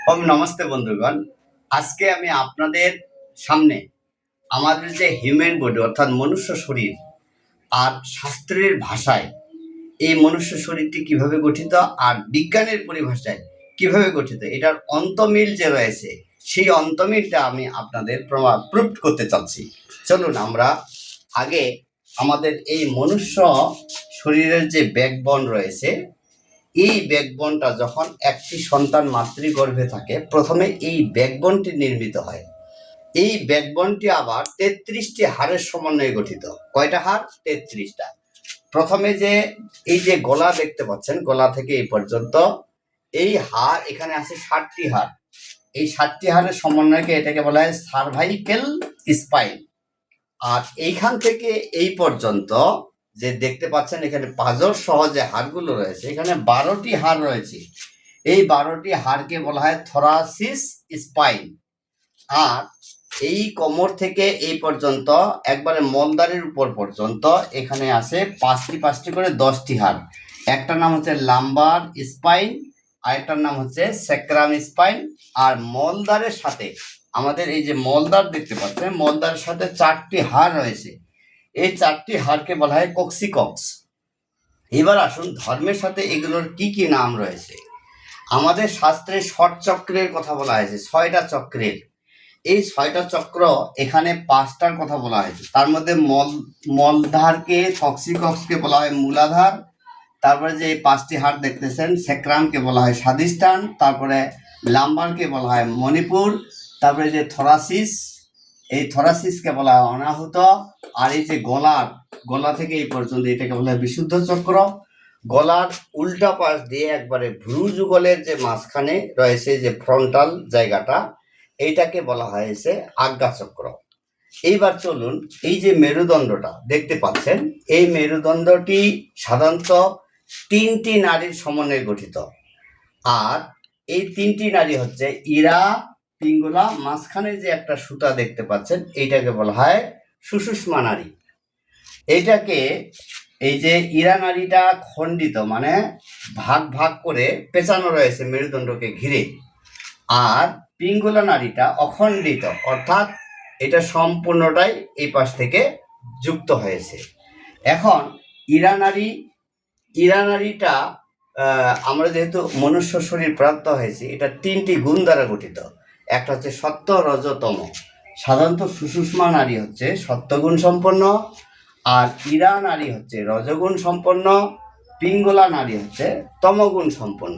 নমস্তে বন্ধুগণ। আজকে আমি আপনাদের সামনে আমাদের যে হিউম্যান বডি অর্থাৎ মনুষ্য শরীর আর শাস্ত্রের ভাষায় এই মনুষ্য শরীরটি কিভাবে গঠিত আর বিজ্ঞানের পরিভাষায় কিভাবে গঠিত, এটার অন্তমিল যে রয়েছে সেই অন্তমিলটা আমি আপনাদের প্রুফ করতে চাচ্ছি। চলুন আমরা আগে আমাদের এই মনুষ্য শরীরের যে ব্যাকবোন রয়েছে, এই ব্যাকবোনটা যখন একটি সন্তান মাতৃগর্ভে থাকে প্রথমে এই ব্যাকবোনটি নির্মিত হয়। এই ব্যাকবোনটি আবার 33টি হাড়ের সমন্বয়ে গঠিত। কয়টা হাড়? 33টা। প্রথমে যে এই যে গলা দেখতে পাচ্ছেন, গলা থেকে এই পর্যন্ত এই হাড়, এখানে আছে 60টি হাড়। এই 60টি হাড়ের সমন্বয়কে এটাকে বলা হয় সার্ভাইকেল স্পাইন। আর এইখান থেকে এই পর্যন্ত যে দেখতে পাচ্ছেন এখানে পাঁজর সহ যে হাড়গুলো রয়েছে, এখানে 12টি হাড় রয়েছে। এই 12টি হাড়কে বলা হয় থোরাসিস স্পাইন। আর এই কোমর থেকে এই পর্যন্ত একবারে মলদারের উপর পর্যন্ত এখানে আছে 5টি করে 10টি হাড়। একটার নাম হচ্ছে লাম্বার স্পাইন, আরেকটার নাম হচ্ছে স্যাক্রাম স্পাইন। আর মলদারের সাথে আমাদের এই যে মলদার দেখতে পাচ্ছেন, মলদারের সাথে 4টি হাড় রয়েছে। এই 4টি হাড়কে বলা হয় কক্সিকক্স। এবার আসুন ধর্মের সাথে এগুলোর কি কি নাম রয়েছে। আমাদের শাস্ত্রে ষট চক্রের কথা বলা হয়েছে, 6টা চক্রের। এই 6টা চক্র, এখানে 5টার কথা বলা হয়েছে। তার মধ্যে মলধারকে কক্সিকক্সকে বলা হয় মূলাধার। তারপরে যে 5টি হাড় দেখতেছেন, স্যাক্রামকে বলা হয় স্বাধিষ্ঠান। তারপরে লাম্বারকে বলা হয় মণিপুর। তারপরে যে থোরাসিস, এই থোরাসিসকে বলা হয় অনাহুত। আর এই যে গলা থেকে এই পর্যন্ত এটাকে বলা হয় বিশুদ্ধ চক্র। গলার উল্টা পাশ দিয়ে একবারে ভ্রু যুগলের যে মাঝখানে রয়েছে যে ফ্রন্টাল জায়গাটা, এইটাকে বলা হয়েছে আজ্ঞা চক্র। এইবার চলুন, এই যে মেরুদণ্ডটা দেখতে পাচ্ছেন, এই মেরুদণ্ডটি সাধারণত 3টি নাড়ির সমন্বয়ে গঠিত। আর এই 3টি নাড়ি হচ্ছে ইরা, পিঙ্গলা, মাঝখানে যে একটা সুতা দেখতে পাচ্ছেন এইটাকে বলা হয় সুষুম্না নাড়ি। এইটাকে, এই যে ইরা নাড়িটা খণ্ডিত, মানে ভাগ করে পেঁচানো রয়েছে মেরুদণ্ডকে ঘিরে। আর পিঙ্গলা নাড়িটা অখণ্ডিত, অর্থাৎ এটা সম্পূর্ণটাই এই পাশ থেকে যুক্ত হয়েছে। এখন ইরা নাড়িটা আমরা যেহেতু মনুষ্য শরীর প্রাপ্ত হয়েছে, এটা 3টি গুণ দ্বারা গঠিত। একটা হচ্ছে সত্য, রজ, তম। সাধারণত সুষুম্না নাড়ি হচ্ছে সত্যগুণ সম্পন্ন, আর ইরা নাড়ি হচ্ছে রজগুণ সম্পন্ন, পিঙ্গলা নাড়ি হচ্ছে তমগুণ সম্পন্ন।